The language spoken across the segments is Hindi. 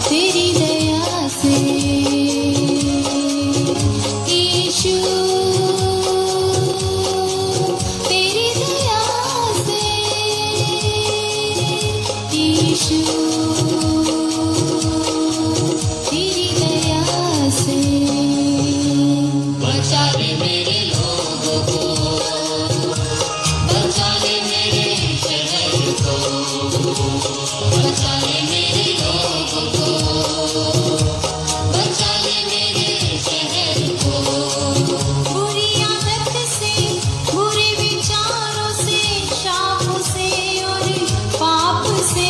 तेरी दया से यीशु, तेरी दया से यीशु, तेरी दया से बचा ले मेरे लोगों को, बचा ले मेरे शहर को, बचा ले मेरे लोगों को, बचा ले मेरे शहर को। बुरी आदत से, बुरे विचारों से, शापों से और पाप से,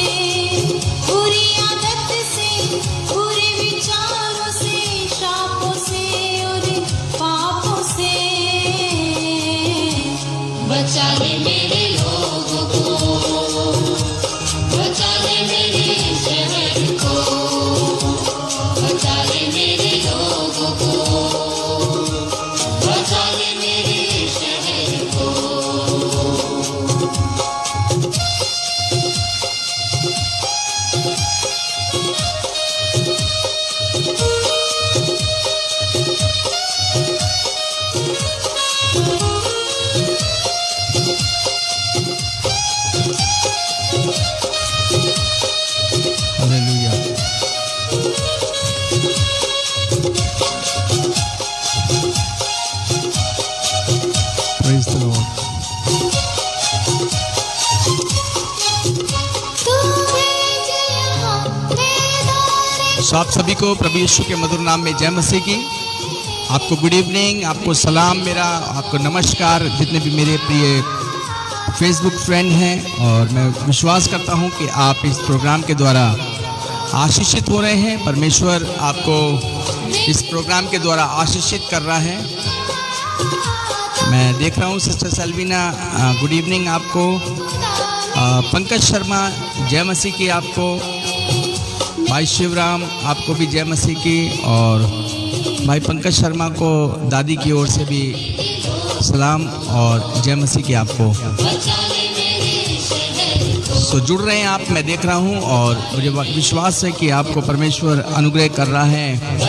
बुरी आदत से, बुरे विचारों से, शापों से और पापों से बचा ले मेरे लोगों को, बचा ले मेरे शहर को, बचा ले मेरे लोगों को, बचा ले मेरे शहर को। हालेलुया। Praise the Lord. तू भेज यहाँ बेदारे सो आप सभी को प्रभु यीशु के मधुर नाम में जय मसीह की। आपको गुड इवनिंग, आपको सलाम मेरा, आपको नमस्कार जितने भी मेरे प्रिय फेसबुक फ्रेंड हैं। और मैं विश्वास करता हूं कि आप इस प्रोग्राम के द्वारा आशीषित हो रहे हैं। परमेश्वर आपको इस प्रोग्राम के द्वारा आशीषित कर रहा है। मैं देख रहा हूं सिस्टर सेल्विना, गुड इवनिंग आपको। पंकज शर्मा जय मसीह की आपको। भाई शिवराम आपको भी जय मसीह की। और भाई पंकज शर्मा को दादी की ओर से भी सलाम और जय मसीह की आपको। तो जुड़ रहे हैं आप, मैं देख रहा हूं और मुझे विश्वास है कि आपको परमेश्वर अनुग्रह कर रहा है।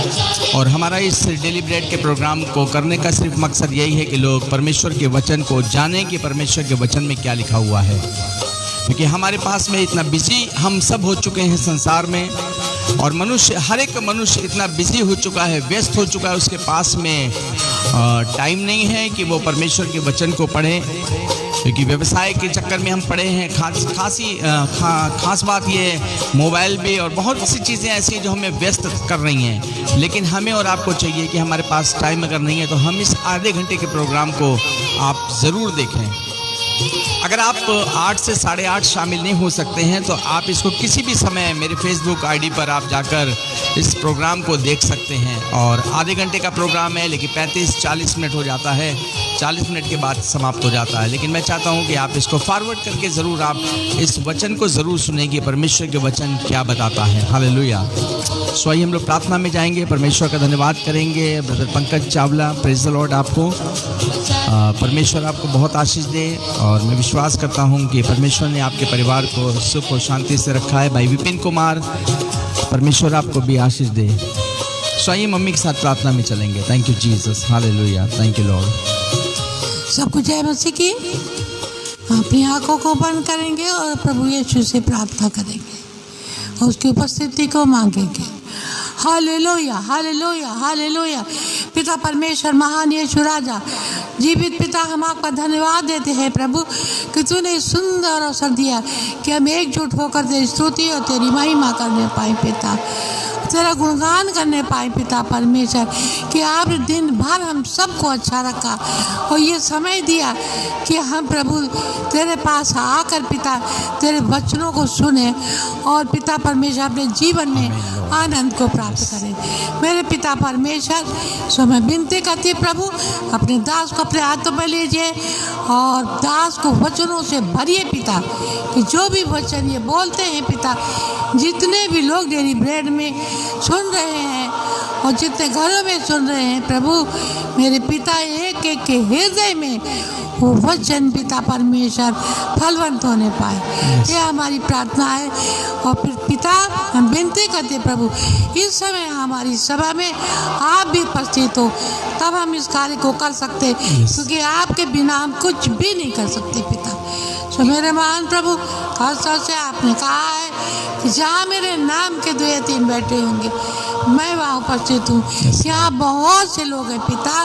और हमारा इस डेली ब्रेड के प्रोग्राम को करने का सिर्फ मकसद यही है कि लोग परमेश्वर के वचन को जानें कि परमेश्वर के वचन में क्या लिखा हुआ है। क्योंकि हमारे पास में इतना बिजी हम सब हो चुके हैं संसार में, और मनुष्य, हर एक मनुष्य इतना बिजी हो चुका है, व्यस्त हो चुका है, उसके पास में टाइम नहीं है कि वो परमेश्वर के वचन को पढ़े। क्योंकि व्यवसाय के चक्कर में हम पड़े हैं। खास बात ये मोबाइल भी और बहुत सी चीज़ें ऐसी हैं जो हमें व्यस्त कर रही हैं। लेकिन हमें और आपको चाहिए कि हमारे पास टाइम अगर नहीं है तो हम इस आधे घंटे के प्रोग्राम को आप ज़रूर देखें। अगर आप 8 से 8:30 शामिल नहीं हो सकते हैं तो आप इसको किसी भी समय मेरे फेसबुक आईडी पर आप जाकर इस प्रोग्राम को देख सकते हैं। और आधे घंटे का प्रोग्राम है, लेकिन 35-40 मिनट हो जाता है, 40 मिनट के बाद समाप्त हो जाता है। लेकिन मैं चाहता हूं कि आप इसको फॉरवर्ड करके ज़रूर आप इस वचन को ज़रूर सुनें कि परमेश्वर के वचन क्या बताता है। हालेलुया। सो आइए हम लोग प्रार्थना में जाएंगे, परमेश्वर का धन्यवाद करेंगे। Brother Pankaj Chawla, praise the Lord आपको। परमेश्वर आपको बहुत आशीष दे। और मैं विश्वास करता हूं कि परमेश्वर ने आपके परिवार को सुख और शांति से रखा है। भाई विपिन कुमार, परमेश्वर आपको भी आशीष दे। सो आइए मम्मी के साथ प्रार्थना में चलेंगे। Thank you Jesus, hallelujah, thank you Lord. सबको जय मसीह की। अपनी आंखों को बंद करेंगे और प्रभु यीशु से प्रार्थना करेंगे और उसकी उपस्थिति को मांगेंगे। Hallelujah, hallelujah, hallelujah. पिता परमेश्वर, महान यीशु राजा, जीवित पिता, हम आपका धन्यवाद देते हैं प्रभु कि तूने सुंदर अवसर दिया कि हम एकजुट होकर तेरी स्तुति और तेरी महिमा करने पाए पिता, तेरा गुणगान करने पाए पिता परमेश्वर, कि आपने दिन भर हम सबको अच्छा रखा और ये समय दिया कि हम प्रभु तेरे पास आकर पिता तेरे वचनों को सुने और पिता परमेश्वर अपने जीवन में आनंद को प्राप्त करें। मेरे पिता परमेश्वर, सो मैं विनती करती प्रभु, अपने दास को अपने हाथों में लीजिए और दास को वचनों से भरिए पिता, कि जो भी वचन ये बोलते हैं पिता, जितने भी लोग डेली ब्रेड में सुन रहे हैं और जितने घरों में सुन रहे हैं प्रभु, मेरे पिता एक एक के हृदय में वो वचन पिता परमेश्वर फलवंत होने पाए। ये हमारी प्रार्थना है। और फिर पिता, हम विनती करते प्रभु, इस समय हमारी सभा में आप भी उपस्थित हो, तब हम इस कार्य को कर सकते, क्योंकि आपके बिना हम कुछ भी नहीं कर सकते पिता। सो मेरे महान प्रभु, खास तौर से आपने कहा है कि जहाँ मेरे नाम के 2 या 3 बैठे होंगे, मैं वहाँ उपस्थित हूँ। यहाँ बहुत से लोग हैं पिता,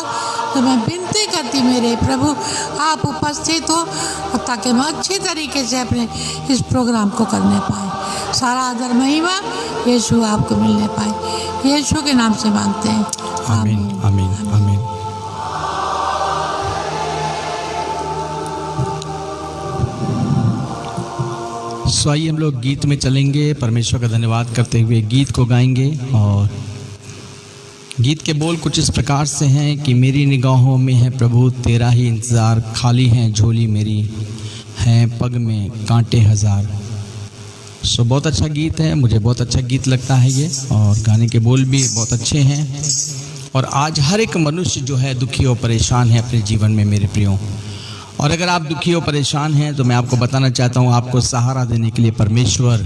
तो मैं विनती करती मेरे प्रभु, आप उपस्थित हो, और ताकि हम अच्छी तरीके से अपने इस प्रोग्राम को करने पाए। सारा आदर महिमा यीशु आपको मिलने पाए। यीशु के नाम से मांगते हैं, आमीन आमीन आमीन। सो आइए हम लोग गीत में चलेंगे, परमेश्वर का धन्यवाद करते हुए गीत को गाएंगे। और गीत के बोल कुछ इस प्रकार से हैं कि मेरी निगाहों में है प्रभु तेरा ही इंतज़ार, खाली है झोली मेरी, हैं पग में कांटे हजार। सो बहुत अच्छा गीत है, मुझे बहुत अच्छा गीत लगता है ये, और गाने के बोल भी बहुत अच्छे हैं। और आज हर एक मनुष्य जो है दुखी और परेशान है अपने जीवन में मेरे प्रियो। और अगर आप दुखी और परेशान हैं तो मैं आपको बताना चाहता हूँ, आपको सहारा देने के लिए परमेश्वर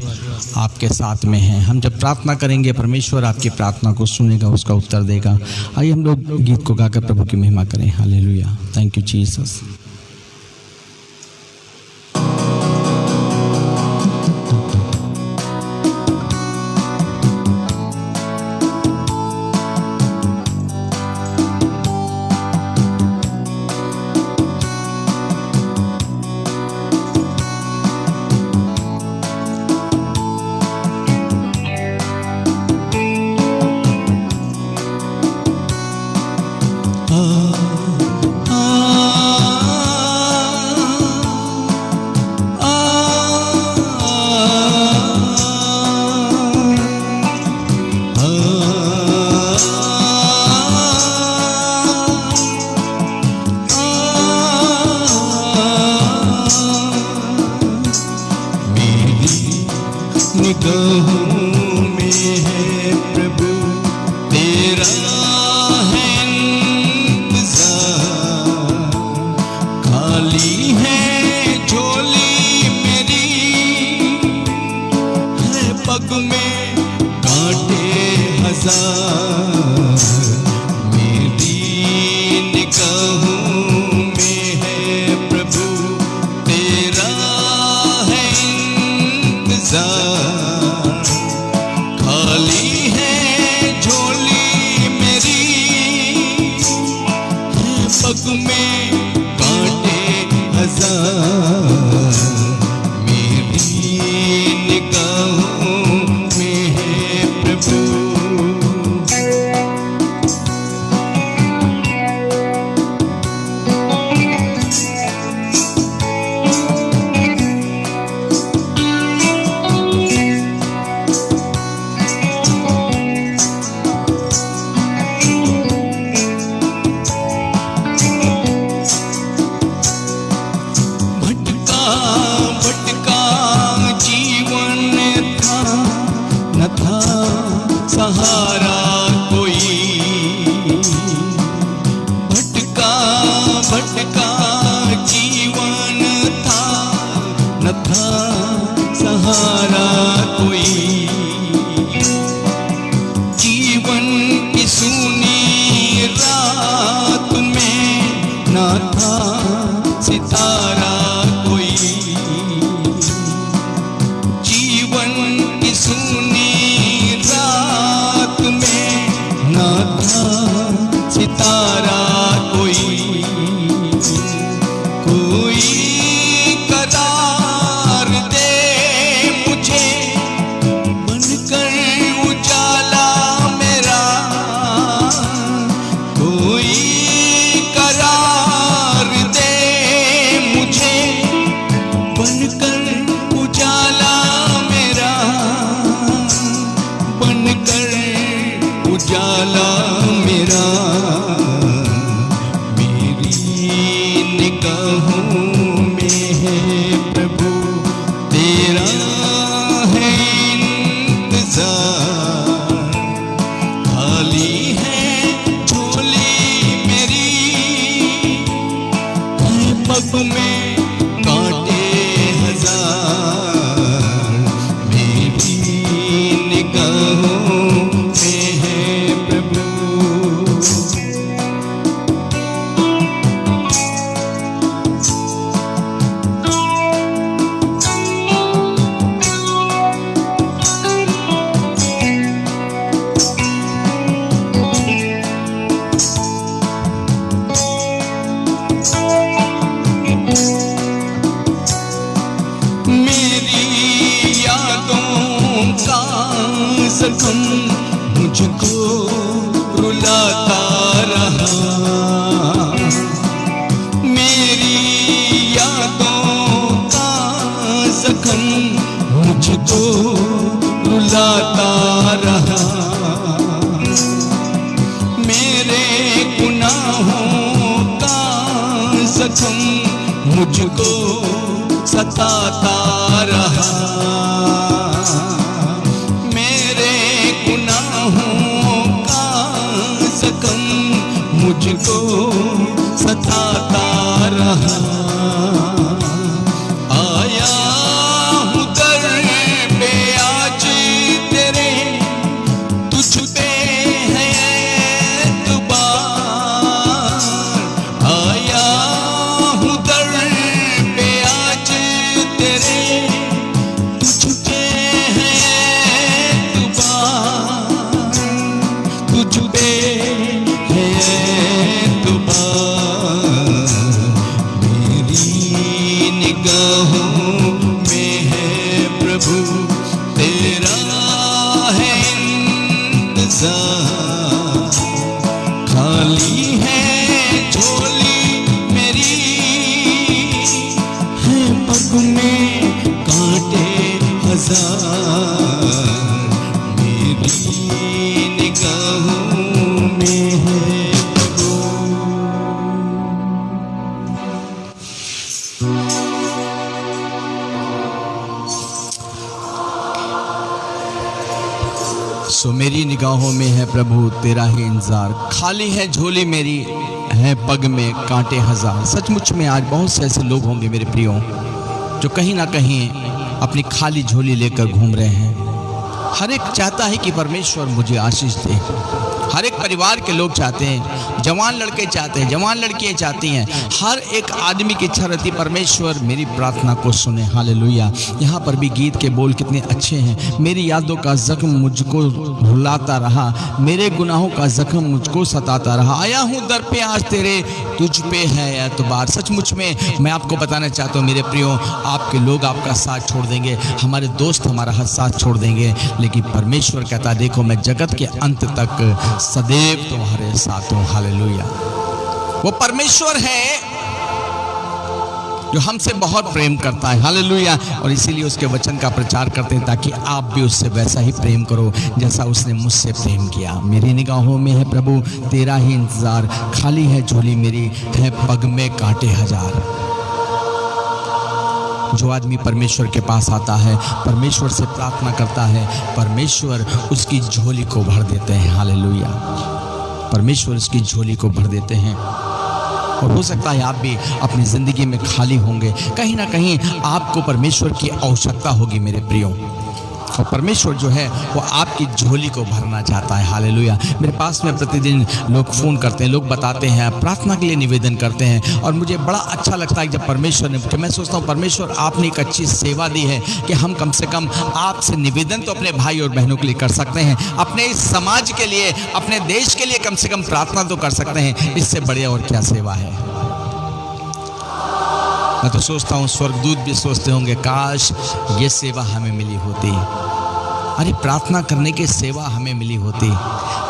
आपके साथ में है। हम जब प्रार्थना करेंगे, परमेश्वर आपकी प्रार्थना को सुनेगा, उसका उत्तर देगा। आइए हम लोग गीत को गाकर प्रभु की महिमा करें। Hallelujah, thank you Jesus. करार दे मुझे पग में कांटे हजार, मेरी निगाहों में है प्रभु। जख्म मुझको रुलाता रहा, मेरी यादों का जख्म मुझको रुलाता रहा, मेरे गुनाहों का जख्म मुझको सताता रहा, मुझको सताता रहा। आया हूँ दर पे आज तेरे, तुझ पे है एतबार। आया हूँ दर पे आज तेरे, तुझ पे है एतबार, तुझ पे खाली है झोली मेरी, है पग में कांटे हजार, मेरी निगाहों में है प्रभु। सो मेरी निगाहों में है प्रभु तेरा ही इंतजार, खाली है झोली मेरी, है पग में कांटे हजार। सचमुच में आज बहुत से ऐसे लोग होंगे मेरे प्रियो, जो कहीं ना कहीं अपनी खाली झोली लेकर घूम रहे हैं। हर एक चाहता है कि परमेश्वर मुझे आशीष दे, हर एक परिवार के लोग चाहते हैं, जवान लड़के चाहते हैं, जवान लड़कियां चाहती हैं, हर एक आदमी की इच्छा रहती, परमेश्वर मेरी प्रार्थना को सुने। हालेलुया। यहाँ पर भी गीत के बोल कितने अच्छे हैं। मेरी यादों का जख्म मुझको रुलाता रहा, मेरे गुनाहों का जख्म मुझको सताता रहा। आया हूँ दर पे आज तेरे, तुझ पे है एतबार। सचमुच में मैं आपको बताना चाहता हूँ मेरे प्रियो, आपके लोग आपका साथ छोड़ देंगे, हमारे दोस्त हमारा साथ छोड़ देंगे, लेकिन परमेश्वर कहता देखो मैं जगत के अंत तक सदैव तुम्हारे साथ हूं। हालेलुया। वो परमेश्वर है जो हमसे बहुत प्रेम करता है। हालेलुया। और इसीलिए उसके वचन का प्रचार करते हैं ताकि आप भी उससे वैसा ही प्रेम करो जैसा उसने मुझसे प्रेम किया। मेरी निगाहों में है प्रभु तेरा ही इंतजार, खाली है झोली मेरी, है पग में कांटे हजार। जो आदमी परमेश्वर के पास आता है, परमेश्वर से प्रार्थना करता है, परमेश्वर उसकी झोली को भर देते हैं। हालेलुया। परमेश्वर उसकी झोली को भर देते हैं। और हो सकता है आप भी अपनी ज़िंदगी में खाली होंगे, कहीं ना कहीं आपको परमेश्वर की आवश्यकता होगी मेरे प्रियो। और परमेश्वर जो है वो आपकी झोली को भरना चाहता है। हालेलुया। मेरे पास में प्रतिदिन लोग फ़ोन करते हैं, लोग बताते हैं, प्रार्थना के लिए निवेदन करते हैं, और मुझे बड़ा अच्छा लगता है जब परमेश्वर ने, मैं सोचता हूँ परमेश्वर आपने एक अच्छी सेवा दी है कि हम कम से कम आपसे निवेदन तो अपने भाई और बहनों के लिए कर सकते हैं, अपने इस समाज के लिए, अपने देश के लिए कम से कम प्रार्थना तो कर सकते हैं। इससे बढ़िया और क्या सेवा है। मैं तो सोचता हूँ स्वर्गदूत भी सोचते होंगे काश ये सेवा हमें मिली होती। अरे प्रार्थना करने की सेवा हमें मिली होती,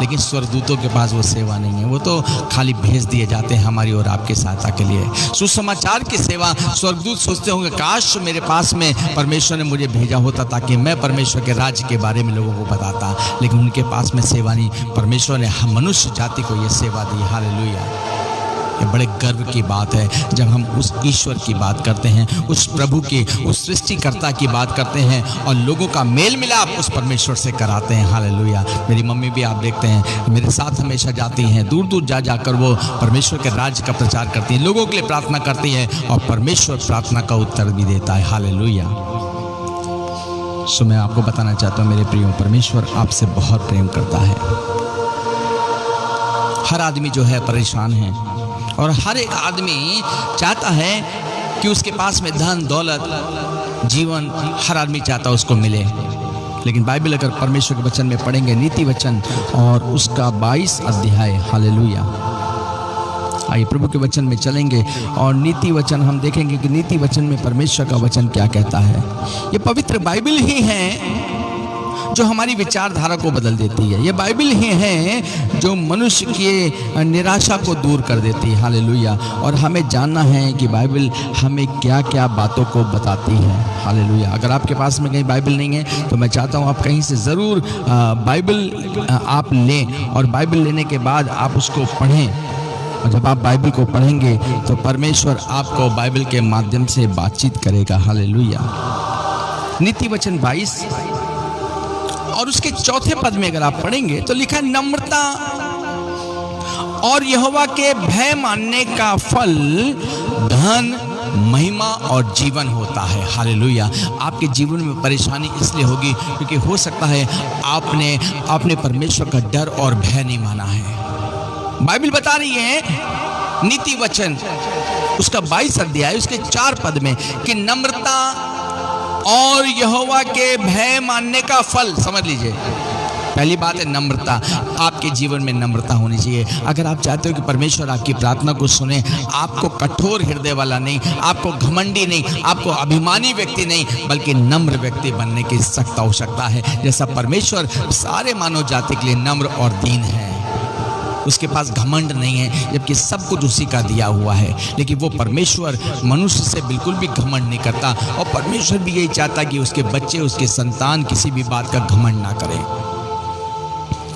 लेकिन स्वर्गदूतों के पास वो सेवा नहीं है। वो तो खाली भेज दिए जाते हैं हमारी और आपकी सहायता के लिए। सुसमाचार की सेवा स्वर्गदूत सोचते होंगे काश मेरे पास में परमेश्वर ने मुझे भेजा होता ताकि मैं परमेश्वर के राज्य के बारे में लोगों को बताता, लेकिन उनके पास में सेवा नहीं। परमेश्वर ने हम मनुष्य जाति को ये सेवा दी। हालेलुया। ये बड़े गर्व की बात है जब हम उस ईश्वर की बात करते हैं, उस प्रभु की, उस सृष्टिकर्ता की बात करते हैं और लोगों का मेल मिलाप उस परमेश्वर से कराते हैं। हालेलुया। मेरी मम्मी भी आप देखते हैं मेरे साथ हमेशा जाती हैं, दूर दूर जा जाकर वो परमेश्वर के राज्य का प्रचार करती हैं, लोगों के लिए प्रार्थना करती हैं और परमेश्वर प्रार्थना का उत्तर भी देता है। हालेलुया। सो मैं आपको बताना चाहता हूँ मेरे प्रियो, परमेश्वर आपसे बहुत प्रेम करता है। हर आदमी जो है परेशान है और हर एक आदमी चाहता है कि उसके पास में धन दौलत जीवन हर आदमी चाहता है उसको मिले। लेकिन बाइबल अगर परमेश्वर के वचन में पढ़ेंगे, नीति वचन और उसका 22 अध्याय, हालेलुया, आइए प्रभु के वचन में चलेंगे और नीति वचन हम देखेंगे कि नीति वचन में परमेश्वर का वचन क्या कहता है। ये पवित्र बाइबल ही है जो हमारी विचारधारा को बदल देती है। ये बाइबल ही है जो मनुष्य की निराशा को दूर कर देती है। हालेलुया। और हमें जानना है कि बाइबल हमें क्या क्या बातों को बताती है। हालेलुया। अगर आपके पास में कहीं बाइबल नहीं है तो मैं चाहता हूँ आप कहीं से ज़रूर बाइबल आप लें और बाइबल लेने के बाद आप उसको पढ़ें। और जब आप बाइबल को पढ़ेंगे तो परमेश्वर आपको बाइबल के माध्यम से बातचीत करेगा। हालेलुया। नीति वचन 22 और उसके चौथे पद में अगर आप पढ़ेंगे तो लिखा है, नम्रता और यहोवा के भय मानने का फल धन महिमा और जीवन होता है। हालेलुया। आपके जीवन में परेशानी इसलिए होगी क्योंकि हो सकता है आपने परमेश्वर का डर और भय नहीं माना है। बाइबल बता रही है नीति वचन उसका 22 अध्याय उसके 4 पद में कि नम्रता और यहोवा के भय मानने का फल, समझ लीजिए पहली बात है नम्रता। आपके जीवन में नम्रता होनी चाहिए। अगर आप चाहते हो कि परमेश्वर आपकी प्रार्थना को सुने, आपको कठोर हृदय वाला नहीं, आपको घमंडी नहीं, आपको अभिमानी व्यक्ति नहीं, बल्कि नम्र व्यक्ति बनने की सख्त आवश्यकता है। जैसा परमेश्वर सारे मानव जाति के लिए नम्र और दीन है, उसके पास घमंड नहीं है, जबकि सब कुछ उसी का दिया हुआ है। लेकिन वो परमेश्वर मनुष्य से बिल्कुल भी घमंड नहीं करता और परमेश्वर भी यही चाहता कि उसके बच्चे, उसके संतान किसी भी बात का घमंड ना करें।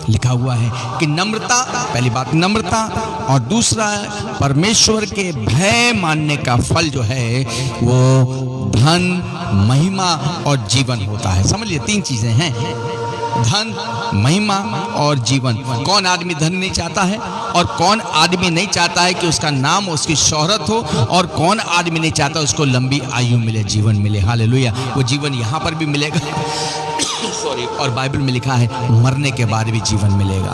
लिखा हुआ है कि नम्रता, पहली बात नम्रता और दूसरा परमेश्वर के भय मानने का फल जो है वो धन, महिमा और जीवन होता है। समझ लिए 3 चीजें हैं, धन, महिमा और जीवन। कौन आदमी धन नहीं चाहता है और कौन आदमी नहीं चाहता है कि उसका नाम, उसकी शोहरत हो, और कौन आदमी नहीं चाहता उसको लंबी आयु मिले, जीवन मिले। हालेलुया। वो जीवन यहाँ पर भी मिलेगा सॉरी, और बाइबल में लिखा है मरने के बाद भी जीवन मिलेगा।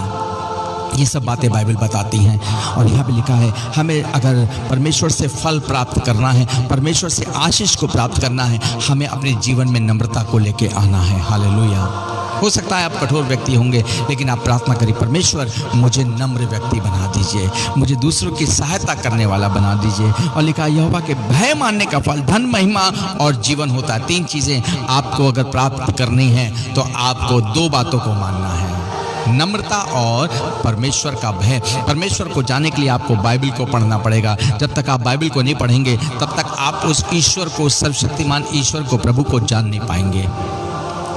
ये सब बातें बाइबल बताती हैं। और यहाँ पे लिखा है हमें अगर परमेश्वर से फल प्राप्त करना है, परमेश्वर से आशीष को प्राप्त करना है, हमें अपने जीवन में नम्रता को लेके आना है। हालेलुया। हो सकता है आप कठोर व्यक्ति होंगे, लेकिन आप प्रार्थना करिए, परमेश्वर मुझे नम्र व्यक्ति बना दीजिए, मुझे दूसरों की सहायता करने वाला बना दीजिए। और लिखा यहोवा के भय मानने का फल धन, महिमा और जीवन होता है। 3 चीज़ें आपको अगर प्राप्त करनी है तो आपको 2 बातों को मानना है, नम्रता और परमेश्वर का भय। परमेश्वर को जानने के लिए आपको बाइबल को पढ़ना पड़ेगा। जब तक आप बाइबल को नहीं पढ़ेंगे तब तक आप उस ईश्वर को, सर्वशक्तिमान ईश्वर को, प्रभु को जान नहीं पाएंगे।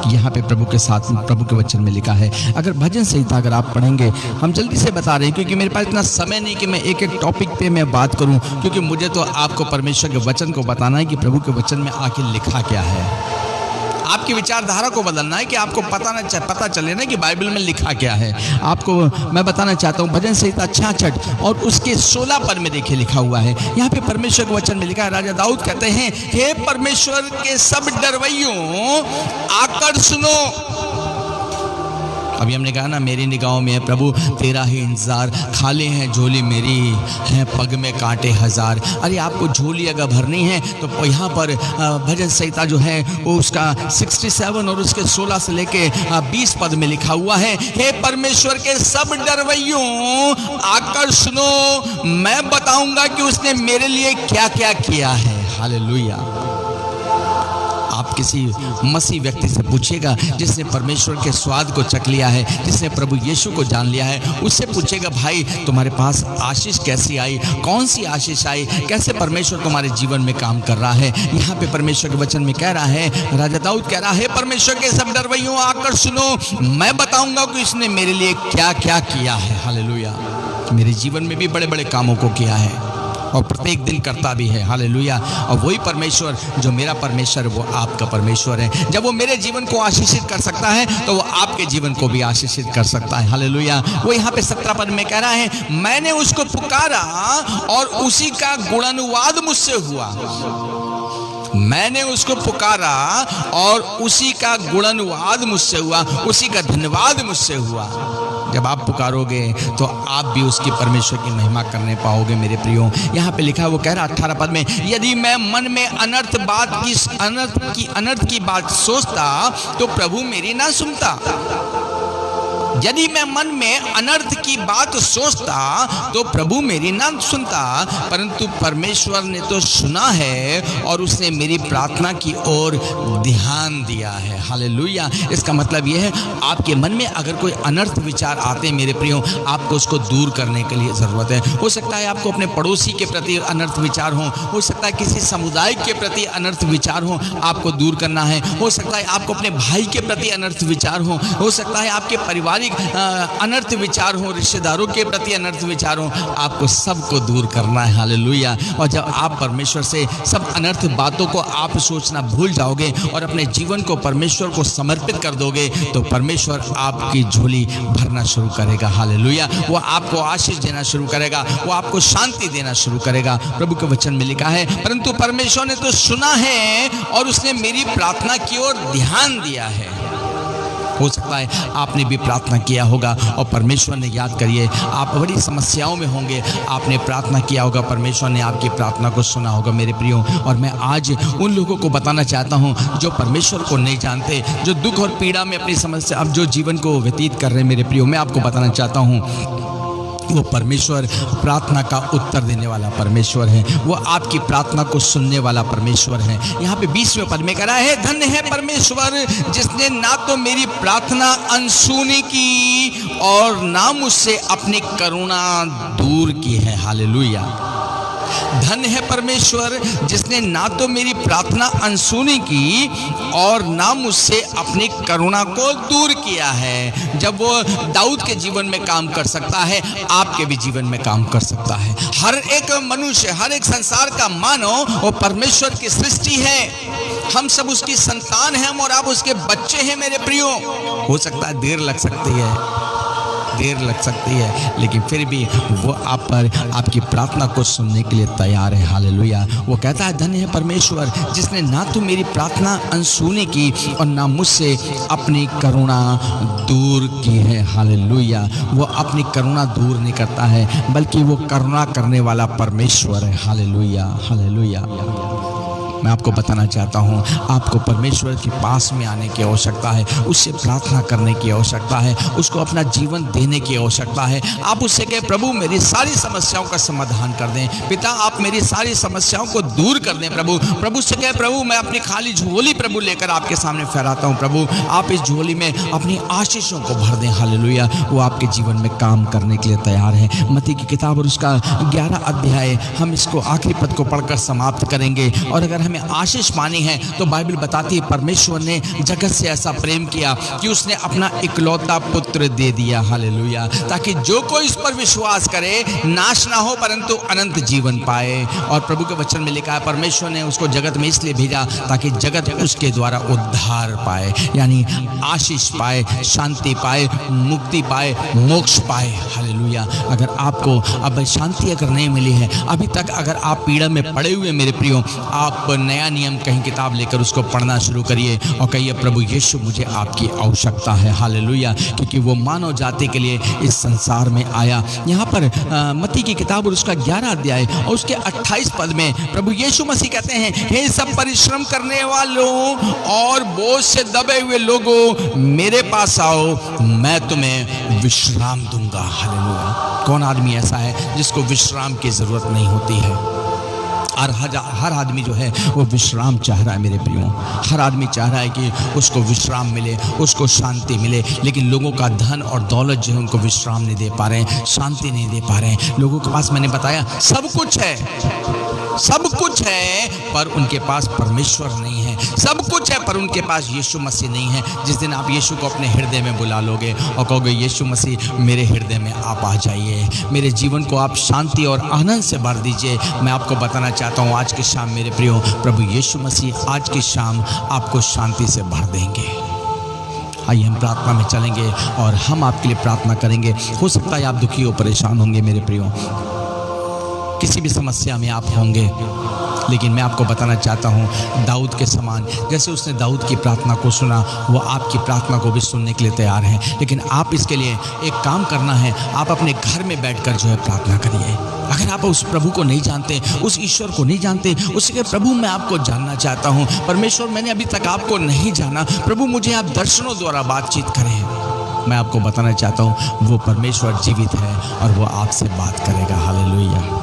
यहाँ पे प्रभु के साथ, प्रभु के वचन में लिखा है, अगर भजन संहिता अगर आप पढ़ेंगे, हम जल्दी से बता रहे हैं क्योंकि मेरे पास इतना समय नहीं कि मैं एक एक टॉपिक पे मैं बात करूं, क्योंकि मुझे तो आपको परमेश्वर के वचन को बताना है कि प्रभु के वचन में आखिर लिखा क्या है। आपकी विचारधारा को बदलना है कि आपको पता चले ना कि बाइबल में लिखा क्या है। आपको मैं बताना चाहता हूँ भजन संहिता 66 और उसके 16 पद में देखिए लिखा हुआ है। यहाँ पे परमेश्वर के वचन में लिखा है, राजा दाऊद कहते हैं, हे परमेश्वर के सब डरवैयों आकर सुनो। अभी हमने कहा ना, मेरी निगाहों में है प्रभु तेरा ही इंतजार, खाली है झोली मेरी, है पग में कांटे हजार। अरे आपको झोली अगर भरनी है तो यहाँ पर भजन संहिता जो है वो उसका 67 और उसके 16 से लेके 20 पद में लिखा हुआ है, हे परमेश्वर के सब डरवैयों आकर सुनो, मैं बताऊंगा कि उसने मेरे लिए क्या क्या किया है। हालेलुया। आप किसी मसीह व्यक्ति से पूछिएगा जिसने परमेश्वर के स्वाद को चख लिया है, जिसने प्रभु यीशु को जान लिया है, उससे पूछिएगा भाई तुम्हारे पास आशीष कैसी आई, कौन सी आशीष आई, कैसे परमेश्वर तुम्हारे जीवन में काम कर रहा है। यहाँ पे परमेश्वर के वचन में कह रहा है, राजा दाऊद कह रहा है, परमेश्वर के सब डरवैयों आकर सुनो, मैं बताऊंगा कि इसने मेरे लिए क्या क्या किया है। हालेलुया। मेरे जीवन में भी बड़े बड़े कामों को किया है और प्रत्येक दिन करता भी है। हालेलुया। और वही परमेश्वर जो मेरा परमेश्वर वो आपका परमेश्वर है। जब वो मेरे जीवन को आशीषित कर सकता है तो वो आपके जीवन को भी आशीषित कर सकता है। हालेलुया। वो यहाँ पे 17 पद में कह रहा है, मैंने उसको पुकारा और उसी का गुणानुवाद मुझसे हुआ। मैंने उसको पुकारा और उसी का गुणानुवाद मुझसे हुआ, उसी का धन्यवाद मुझसे हुआ। जब आप पुकारोगे तो आप भी उसकी परमेश्वर की महिमा करने पाओगे मेरे प्रियो। यहाँ पे लिखा है, वो कह रहा 18 पद में, यदि मैं मन में अनर्थ की बात सोचता तो प्रभु मेरी ना सुनता। यदि मैं मन में अनर्थ की बात सोचता तो प्रभु मेरी ना सुनता, परंतु परमेश्वर ने तो सुना है और उसने मेरी प्रार्थना की ओर ध्यान दिया है। हालेलुया। इसका मतलब यह है, आपके मन में अगर कोई अनर्थ विचार आते हैं मेरे प्रियो, आपको उसको दूर करने के लिए ज़रूरत है। हो सकता है आपको अपने पड़ोसी के प्रति अनर्थ विचार हो सकता है किसी समुदाय के प्रति अनर्थ विचार हो, आपको दूर करना है। हो सकता है आपको अपने भाई के प्रति अनर्थ विचार हो सकता है आपके पारिवारिक अनर्थ विचार हो, रिश्तेदारों के प्रति अनर्थ विचार हो, आपको सबको दूर करना है। हालेलुया। और जब आप परमेश्वर से सब अनर्थ बातों को आप सोचना भूल जाओगे और अपने जीवन को परमेश्वर को समर्पित कर दोगे तो परमेश्वर आपकी झोली भरना शुरू करेगा। हालेलुया। वो आपको आशीष देना शुरू करेगा, वो आपको शांति देना शुरू करेगा। प्रभु के वचन में लिखा है, परंतु परमेश्वर ने तो सुना है और उसने मेरी प्रार्थना की ओर ध्यान दिया है। हो सकता है आपने भी प्रार्थना किया होगा और परमेश्वर ने, याद करिए, आप बड़ी समस्याओं में होंगे, आपने प्रार्थना किया होगा, परमेश्वर ने आपकी प्रार्थना को सुना होगा मेरे प्रियो। और मैं आज उन लोगों को बताना चाहता हूं जो परमेश्वर को नहीं जानते, जो दुख और पीड़ा में अपनी समस्या अब जो जीवन को व्यतीत कर रहे हैं मेरे प्रियो, मैं आपको बताना चाहता हूं वो परमेश्वर प्रार्थना का उत्तर देने वाला परमेश्वर है। वो आपकी प्रार्थना को सुनने वाला परमेश्वर है। यहाँ पे 20वें पद में कह रहा है, धन्य है परमेश्वर जिसने ना तो मेरी प्रार्थना अनसुनी की और ना मुझसे अपनी करुणा दूर की है। हालेलुया। धन्य है परमेश्वर जिसने ना तो मेरी प्रार्थना अनसुनी की और ना मुझसे अपनी करुणा को दूर किया है। जब वो दाऊद के जीवन में काम कर सकता है, आपके भी जीवन में काम कर सकता है। हर एक मनुष्य, हर एक संसार का मानव वो परमेश्वर की सृष्टि है। हम सब उसकी संतान हैं और आप उसके बच्चे हैं मेरे प्रियो। हो सकता है देर लग सकती है, लेकिन फिर भी वो आप पर आपकी प्रार्थना को सुनने के लिए तैयार है। हालेलुया। वो कहता है, धन्य है परमेश्वर जिसने ना तो मेरी प्रार्थना अनसुनी की और ना मुझसे अपनी करुणा दूर की है। हालेलुया। वो अपनी करुणा दूर नहीं करता है, बल्कि वो करुणा करने वाला परमेश्वर है। हालेलुया। हालेलुया। मैं आपको बताना चाहता हूँ, आपको परमेश्वर के पास में आने की आवश्यकता है, उससे प्रार्थना करने की आवश्यकता है, उसको अपना जीवन देने की आवश्यकता है। आप उससे कहें, प्रभु मेरी सारी समस्याओं का समाधान कर दें। पिता आप मेरी सारी समस्याओं को दूर कर दें। प्रभु से कहें, प्रभु मैं अपनी खाली झोली प्रभु लेकर आपके सामने फहराता हूँ। प्रभु आप इस झोली में अपनी आशीषों को भर दें। हालेलुया। वो आपके जीवन में काम करने के लिए तैयार है। मत्ती की किताब और उसका 11 अध्याय, हम इसको आखिरी पद को पढ़कर समाप्त करेंगे। और अगर हमें आशीष पानी है तो बाइबल बताती है, परमेश्वर ने जगत से ऐसा प्रेम किया कि उसने अपना इकलौता पुत्र दे दिया। हालेलुया। ताकि जो कोई इस पर विश्वास करे नाश ना हो परंतु अनंत जीवन पाए। और प्रभु के वचन में लिखा है, परमेश्वर ने उसको जगत में इसलिए भेजा ताकि जगत उसके द्वारा उद्धार पाए, यानी आशीष पाए, शांति पाए, मुक्ति पाए, मोक्ष पाए। हालेलुया। अगर आपको अब शांति अगर नहीं मिली है, अभी तक अगर आप पीड़ा में पड़े हुए मेरे प्रियो, आप नया नियम कहीं किताब लेकर उसको पढ़ना शुरू करिए और कहिए, प्रभु यीशु मुझे आपकी आवश्यकता है। हालेलुया। क्योंकि वो मानव जाति के लिए इस संसार में आया। यहाँ पर मत्ती की किताब और उसका 11 अध्याय और उसके 28 पद में प्रभु यीशु मसीह कहते हैं, हे सब परिश्रम करने वालों और बोझ से दबे हुए लोगों मेरे पास आओ, मैं तुम्हें विश्राम दूंगा। हालेलुया। कौन आदमी ऐसा है जिसको विश्राम की जरूरत नहीं होती है? और हर आदमी जो है वो विश्राम चाह रहा है मेरे प्रियो। हर आदमी चाह रहा है कि उसको विश्राम मिले, उसको शांति मिले, लेकिन लोगों का धन और दौलत जो है उनको विश्राम नहीं दे पा रहे हैं, शांति नहीं दे पा रहे हैं। लोगों के पास, मैंने बताया, सब कुछ है सब कुछ है पर उनके पास परमेश्वर नहीं है, सब कुछ है पर उनके पास यीशु मसीह नहीं है। जिस दिन आप यीशु को अपने हृदय में बुला लोगे और कहोगे यीशु मसीह मेरे हृदय में आप आ जाइए, मेरे जीवन को आप शांति और आनंद से भर दीजिए, मैं आपको बताना चाहता हूँ आज की शाम मेरे प्रियो, प्रभु यीशु मसीह आज की शाम आपको शांति से भर देंगे। आइए हम प्रार्थना में चलेंगे और हम आपके लिए प्रार्थना करेंगे। हो सकता है आप दुखी हो, परेशान होंगे मेरे प्रियो, किसी भी समस्या में आप होंगे, लेकिन मैं आपको बताना चाहता हूँ दाऊद के समान, जैसे उसने दाऊद की प्रार्थना को सुना, वो आपकी प्रार्थना को भी सुनने के लिए तैयार हैं। लेकिन आप इसके लिए एक काम करना है, आप अपने घर में बैठकर जो है प्रार्थना करिए। अगर आप उस प्रभु को नहीं जानते, उस ईश्वर को नहीं जानते, उसके प्रभु मैं आपको जानना चाहता हूँ, परमेश्वर मैंने अभी तक आपको नहीं जाना, प्रभु मुझे आप दर्शनों द्वारा बातचीत करें, मैं आपको बताना चाहता हूँ वो परमेश्वर जीवित है और वो आपसे बात करेगा। हालेलुया।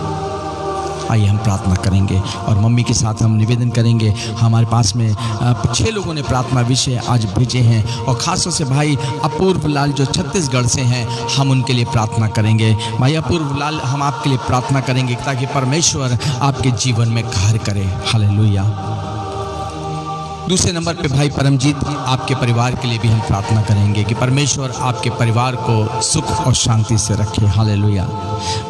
आइए हम प्रार्थना करेंगे और मम्मी के साथ हम निवेदन करेंगे। हमारे पास में 6 लोगों ने प्रार्थना विषय आज भेजे हैं और ख़ासतौर से भाई अपूर्व लाल जो छत्तीसगढ़ से हैं, हम उनके लिए प्रार्थना करेंगे। भाई अपूर्व लाल, हम आपके लिए प्रार्थना करेंगे ताकि परमेश्वर आपके जीवन में कार्य करे। हालेलुया। दूसरे नंबर पे भाई परमजीत, आपके परिवार के लिए भी हम प्रार्थना करेंगे कि परमेश्वर आपके परिवार को सुख और शांति से रखे। हालेलुया।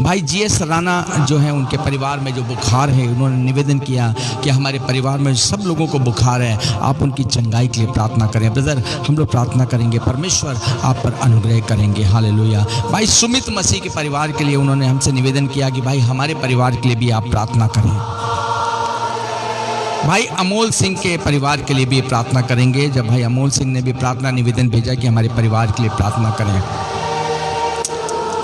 भाई जीएस राणा जो है, उनके परिवार में जो बुखार है, उन्होंने निवेदन किया कि हमारे परिवार में सब लोगों को बुखार है, आप उनकी चंगाई के लिए प्रार्थना करें। ब्रदर, हम लोग प्रार्थना करेंगे, परमेश्वर आप पर अनुग्रह करेंगे। हालेलुया। भाई सुमित मसीह के परिवार के लिए उन्होंने हमसे निवेदन किया कि भाई हमारे परिवार के लिए भी आप प्रार्थना करें। भाई अमोल सिंह के परिवार के लिए भी प्रार्थना करेंगे। जब भाई अमोल सिंह ने भी प्रार्थना निवेदन भेजा कि हमारे परिवार के लिए प्रार्थना करें।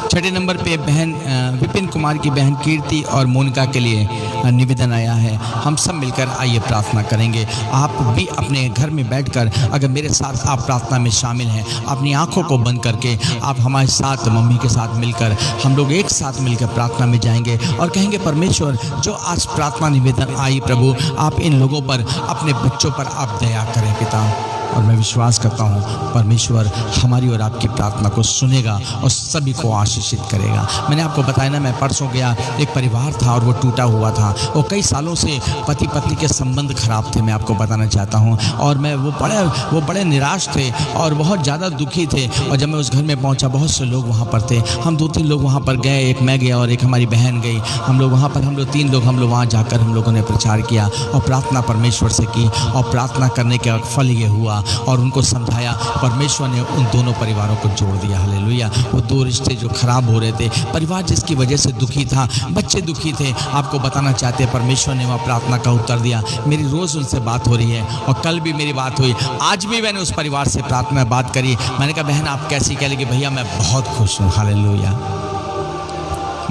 6 नंबर पे बहन विपिन कुमार की बहन कीर्ति और मोनिका के लिए निवेदन आया है। हम सब मिलकर आइए प्रार्थना करेंगे। आप भी अपने घर में बैठकर अगर मेरे साथ आप प्रार्थना में शामिल हैं, अपनी आंखों को बंद करके आप हमारे साथ मम्मी के साथ मिलकर हम लोग एक साथ मिलकर प्रार्थना में जाएंगे और कहेंगे परमेश्वर जो आज प्रार्थना निवेदन आई, प्रभु आप इन लोगों पर, अपने बच्चों पर आप दया करें पिता। और मैं विश्वास करता हूँ परमेश्वर हमारी और आपकी प्रार्थना को सुनेगा और सभी को आशीषित करेगा। मैंने आपको बताया ना, मैं परसों गया, एक परिवार था और वो टूटा हुआ था, वो कई सालों से पति पत्नी के संबंध खराब थे, मैं आपको बताना चाहता हूँ। और मैं वो बड़े निराश थे और बहुत ज़्यादा दुखी थे। और जब मैं उस घर में पहुँचा, बहुत से लोग वहाँ पर थे, हम 2-3 लोग वहाँ पर गए, एक मैं गया और एक हमारी बहन गई। हम लोग वहाँ पर, हम लोग 3 लोग, हम लोग वहाँ जाकर हम लोगों ने प्रचार किया और प्रार्थना परमेश्वर से की। और प्रार्थना करने का फल ये हुआ और उनको समझाया, परमेश्वर ने उन दोनों परिवारों को जोड़ दिया। हालेलुया। वो 2 रिश्ते जो खराब हो रहे थे, परिवार जिसकी वजह से दुखी था, बच्चे दुखी थे, आपको बताना चाहते हैं परमेश्वर ने वहाँ प्रार्थना का उत्तर दिया। मेरी रोज़ उनसे बात हो रही है और कल भी मेरी बात हुई, आज भी मैंने उस परिवार से प्रार्थना बात करी। मैंने कहा बहन आप कैसी? कह लगी भैया मैं बहुत खुश हूँ। हालेलुया।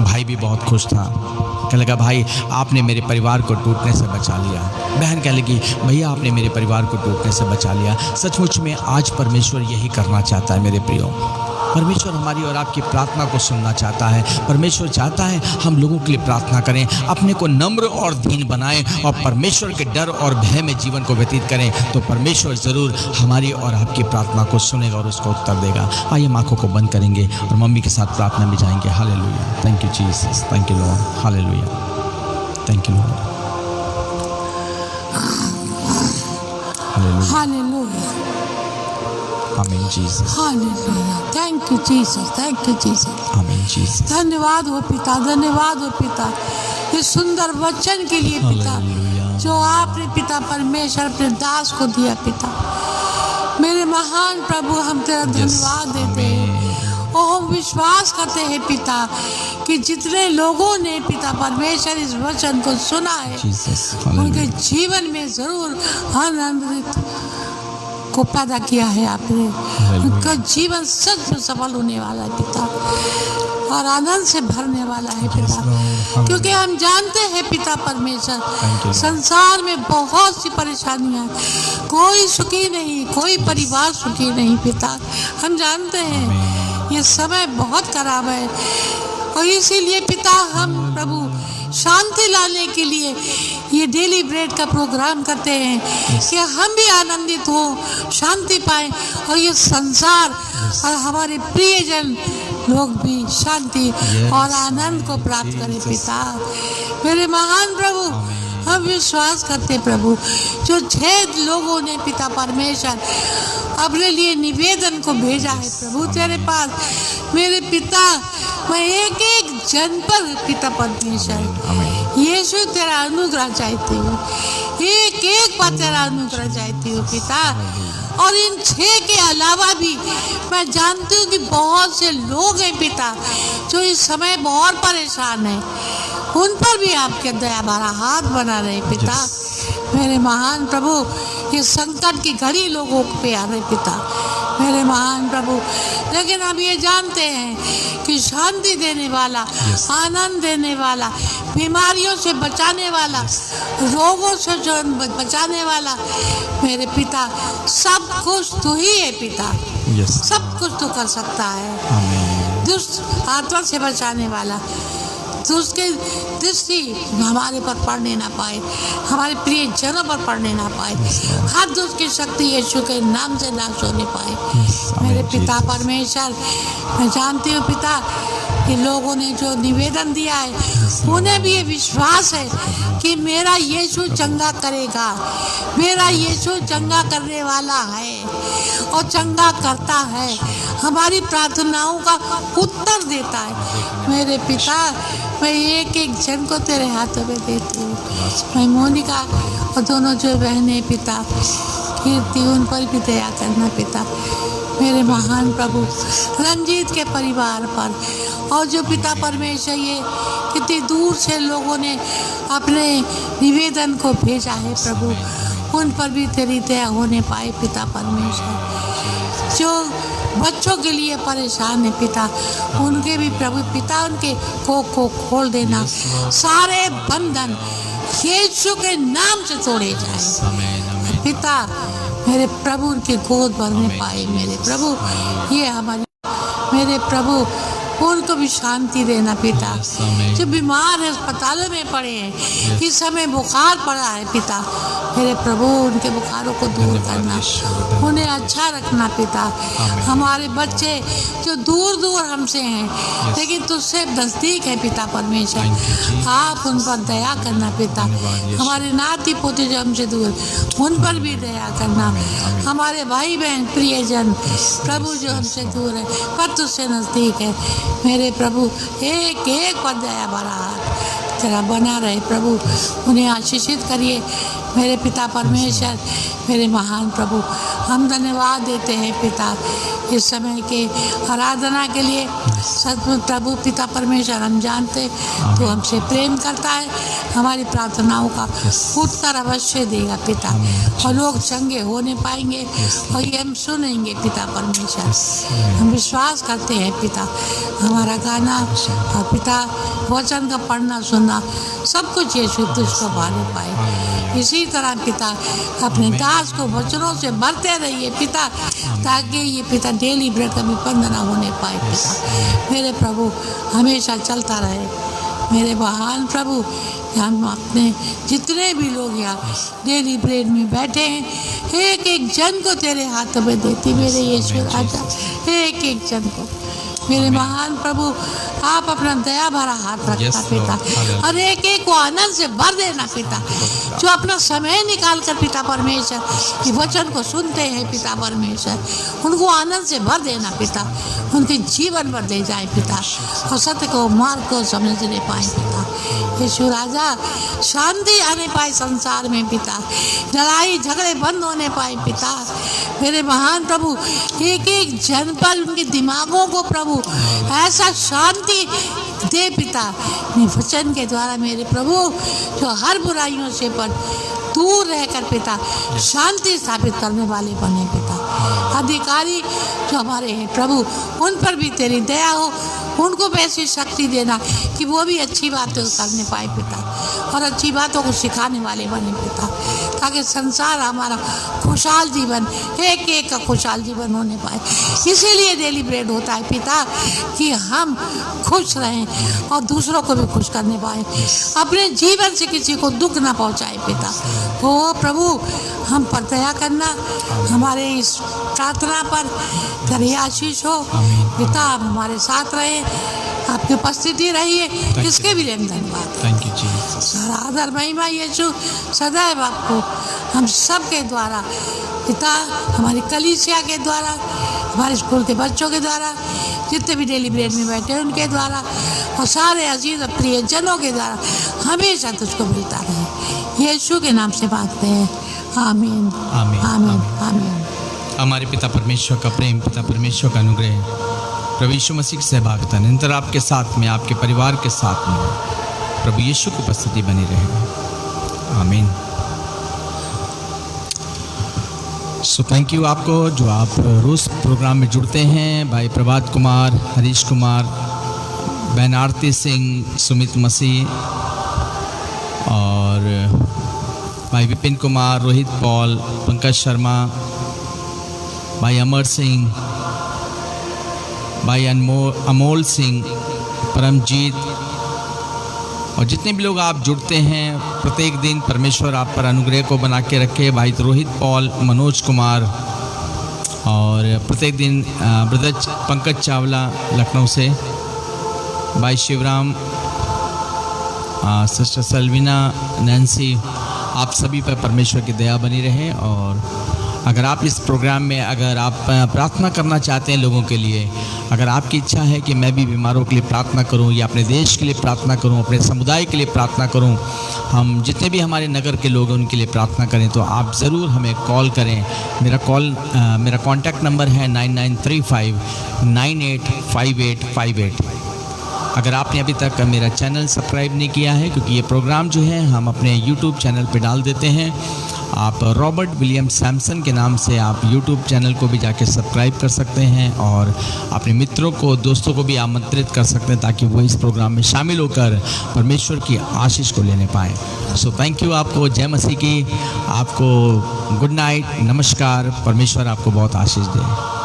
भाई भी बहुत खुश था, कहने लगा भाई आपने मेरे परिवार को टूटने से बचा लिया। बहन कह लगी भैया आपने मेरे परिवार को टूटने से बचा लिया। सचमुच में आज परमेश्वर यही करना चाहता है मेरे प्रियो। परमेश्वर हमारी और आपकी प्रार्थना को सुनना चाहता है। परमेश्वर चाहता है हम लोगों के लिए प्रार्थना करें, अपने को नम्र और दीन बनाएं और परमेश्वर के डर और भय में जीवन को व्यतीत करें, तो परमेश्वर ज़रूर हमारी और आपकी प्रार्थना को सुनेगा और उसका उत्तर देगा। आइए हम आँखों को बंद करेंगे और मम्मी के साथ प्रार्थना में जाएंगे। Hallelujah. Thank you Jesus, thank you Lord. Hallelujah, thank you Lord. Hallelujah, hallelujah, आमीन Jesus, hallelujah. Thank you Jesus, thank you Jesus. आमीन जीसस। धन्यवाद हो पिता, धन्यवाद हो पिता इस सुंदर वचन के लिए पिता, हालेलुया। जो आपने पिता परमेश्वर अपने दास को दिया पिता। मेरे महान प्रभु हम तेरा धन्यवाद देते हैं और हम विश्वास करते हैं पिता कि जितने लोगों ने पिता परमेश्वर इस वचन को सुना है उनके जीवन में जरूर आनंद को पैदा किया है आपने। उनका जीवन सच में सफल होने वाला है पिता और आनंद से भरने वाला है पिता, क्योंकि हम जानते हैं पिता परमेश्वर संसार में बहुत सी परेशानियां, कोई सुखी नहीं, कोई परिवार सुखी नहीं पिता। हम जानते हैं ये समय बहुत खराब है और इसीलिए पिता हम प्रभु शांति लाने के लिए ये डेली ब्रेड का प्रोग्राम करते हैं कि हम भी आनंदित हो, शांति पाएं और ये संसार और हमारे प्रियजन लोग भी शांति और आनंद को प्राप्त करें पिता। मेरे महान प्रभु, हम विश्वास करते प्रभु, जो 6 लोगों ने पिता परमेश्वर अपने लिए निवेदन को भेजा है प्रभु तेरे पास, मेरे पिता, मैं एक एक जन पर पिता परमेश्वर यीशु तेरा अनुग्रह चाहती हूँ, एक एक पर तेरा अनुग्रह चाहती हूँ पिता। और इन 6 के अलावा भी मैं जानती हूँ कि बहुत से लोग हैं पिता जो इस समय बहुत परेशान हैं, उन पर भी आपके दया भरा हाथ बना रहे पिता। मेरे महान प्रभु, ये संकट की घड़ी लोगों पे आ रहे पिता, मेरे महान प्रभु, लेकिन हम ये जानते हैं कि शांति देने वाला, आनंद देने वाला, बीमारियों से बचाने वाला, रोगों से जो बचाने वाला, मेरे पिता, सब कुछ तू ही है पिता। सब कुछ तू कर सकता है। दुष्ट आत्मा से बचाने वाला, उसके दृष्टि हमारे पर पड़ने ना पाए, हमारे प्रिय जनों पर पड़ने ना पाए, हर दुष्ट की शक्ति यीशु के नाम से नाश होने पाए। मेरे पिता परमेश्वर, मैं जानती हूँ पिता कि लोगों ने जो निवेदन दिया है उन्हें भी ये विश्वास है कि मेरा यीशु चंगा करेगा, मेरा यीशु चंगा करने वाला है और चंगा करता है, हमारी प्रार्थनाओं का उत्तर देता है। मेरे पिता, मैं एक एक जन को तेरे हाथों में देती हूँ। मैं मोनिका और दोनों जो बहनें पिता, कीर्ति, उन पर भी दया करना पिता। मेरे महान प्रभु, रंजीत के परिवार पर, और जो पिता परमेश्वर ये कितनी दूर से लोगों ने अपने निवेदन को भेजा है प्रभु, उन पर भी तेरी दया होने पाए पिता परमेश्वर। जो बच्चों के लिए परेशान है पिता, उनके भी प्रभु पिता, उनके कोख को खोल देना, सारे बंधन यीशु के नाम से तोड़े जाए पिता। मेरे प्रभु उनके गोद भरने पाए मेरे प्रभु, ये हमारी, मेरे प्रभु उनको भी शांति देना पिता। जो बीमार है, अस्पतालों में पड़े हैं, इस समय बुखार पड़ा है पिता, मेरे प्रभु उनके बुखारों को दूर करना, उन्हें अच्छा रखना पिता। हमारे बच्चे जो दूर दूर हमसे हैं लेकिन तुझसे नज़दीक है पिता परमेश्वर, आप उन पर दया करना पिता। हमारे नाती पोते जो हमसे दूर, उन पर भी दया करना। हमारे भाई बहन प्रियजन प्रभु जो हमसे दूर है पर तुझसे नज़दीक है, मेरे प्रभु एक एक पर दया भरा हाथ तेरा बना रहे प्रभु, उन्हें आशीषित करिए मेरे पिता परमेश्वर। मेरे महान प्रभु, हम धन्यवाद देते हैं पिता इस समय के आराधना के लिए। सचमुच प्रभु पिता परमेश्वर, हम जानते तो हमसे प्रेम करता है, हमारी प्रार्थनाओं का उत्तर अवश्य देगा पिता, और लोग चंगे होने पाएंगे और ये हम सुनेंगे पिता परमेश्वर। हम विश्वास करते हैं पिता, हमारा गाना और पिता वचन का पढ़ना सुनना सब कुछ यीशु तुझको भाने पाए। इसी तरह पिता अपने दास को वचनों से भरते रहिए पिता, ताकि ये पिता डेली ब्रेड का भी बंद ना होने पाए पिता। मेरे प्रभु हमेशा चलता रहे मेरे महान प्रभु। हम अपने जितने भी लोग यहाँ डेली ब्रेड में बैठे हैं, एक एक जन को तेरे हाथों में देती मेरे यीशु राजा, एक एक जन को मेरे महान प्रभु आप अपना दया भरा हाथ रखना पिता, और एक एक को आनंद से भर देना पिता, जो अपना समय निकाल कर पिता परमेश्वर कि वचन को सुनते हैं पिता परमेश्वर, उनको आनंद से भर देना पिता, उनके जीवन भर ले जाए पिता, और सत्य को मार्ग को समझने पाए पिता। यीशु राजा शांति आने पाए संसार में पिता, लड़ाई झगड़े बंद होने पाए पिता। मेरे महान प्रभु एक एक जन पर उनके दिमागों को प्रभु ऐसा शांति दे पिता, वचन के द्वारा मेरे प्रभु जो हर बुराइयों से पर दूर रहकर पिता शांति स्थापित करने वाले बने पिता। अधिकारी जो हमारे हैं प्रभु, उन पर भी तेरी दया हो, उनको भी ऐसी शक्ति देना कि वो भी अच्छी बातें करने पाए पिता। और अच्छी बातों को सिखाने वाले बने पिता, ताकि संसार हमारा खुशहाल जीवन, एक एक का खुशहाल जीवन होने पाए। इसीलिए डेली ब्रेड होता है पिता, कि हम खुश रहें और दूसरों को भी खुश करने पाए, अपने जीवन से किसी को दुख ना पहुंचाए पिता। ओ प्रभु, हम पर दया करना, हमारे इस प्रार्थना पर तेरी आशीष हो पिता, आप हमारे साथ रहे, आपकी उपस्थिति रही है, इसके भी लिए धन्यवाद। थैंक यू जी। सारा आदर महिमा यीशु सदैव आपको हम सब के द्वारा पिता, हमारी कलीसिया के द्वारा, हमारे स्कूल के बच्चों के द्वारा, जितने भी डेली ब्रेड में बैठे हैं उनके द्वारा, और सारे अजीज और प्रिय जनों के द्वारा हमेशा तुझको मिलता रहे, यीशु के नाम से मांगते हैं, आमीन आमीन, आमीन आमीन। हमारे पिता परमेश्वर का प्रेम, पिता परमेश्वर का अनुग्रह, प्रभु यीशु मसीह की सहभागिता निरंतर आपके साथ में, आपके परिवार के साथ में प्रभु यीशु की उपस्थिति बनी रहे। आमीन। सो थैंक यू आपको जो आप रोज़ प्रोग्राम में जुड़ते हैं, भाई प्रभात कुमार, हरीश कुमार, बहन आरती सिंह, सुमित मसीह और भाई विपिन कुमार, रोहित पॉल, पंकज शर्मा, भाई अमर सिंह, भाई अमोल सिंह, परमजीत और जितने भी लोग आप जुड़ते हैं प्रत्येक दिन, परमेश्वर आप पर अनुग्रह को बना के रखे। भाई रोहित पॉल, मनोज कुमार और प्रत्येक दिन ब्रदर पंकज चावला लखनऊ से, भाई शिवराम, सिस्टर सलवीना, नैन्सी, आप सभी पर परमेश्वर की दया बनी रहे। और अगर आप इस प्रोग्राम में अगर आप प्रार्थना करना चाहते हैं लोगों के लिए, अगर आपकी इच्छा है कि मैं भी बीमारों के लिए प्रार्थना करूं या अपने देश के लिए प्रार्थना करूं, अपने समुदाय के लिए प्रार्थना करूं, हम जितने भी हमारे नगर के लोग हैं उनके लिए प्रार्थना करें, तो आप ज़रूर हमें कॉल करें। मेरा कॉन्टैक्ट नंबर है 9935 985858। अगर आपने अभी तक मेरा चैनल सब्सक्राइब नहीं किया है, क्योंकि ये प्रोग्राम जो है हम अपने यूट्यूब चैनल पे डाल देते हैं, आप रॉबर्ट विलियम सैमसन के नाम से आप यूट्यूब चैनल को भी जाके सब्सक्राइब कर सकते हैं और अपने मित्रों को, दोस्तों को भी आमंत्रित कर सकते हैं ताकि वो इस प्रोग्राम में शामिल होकर परमेश्वर की आशीष को लेने पाएँ। सो थैंक यू आपको, जय मसीह की, आपको गुड नाइट, नमस्कार, परमेश्वर आपको बहुत आशीष दे।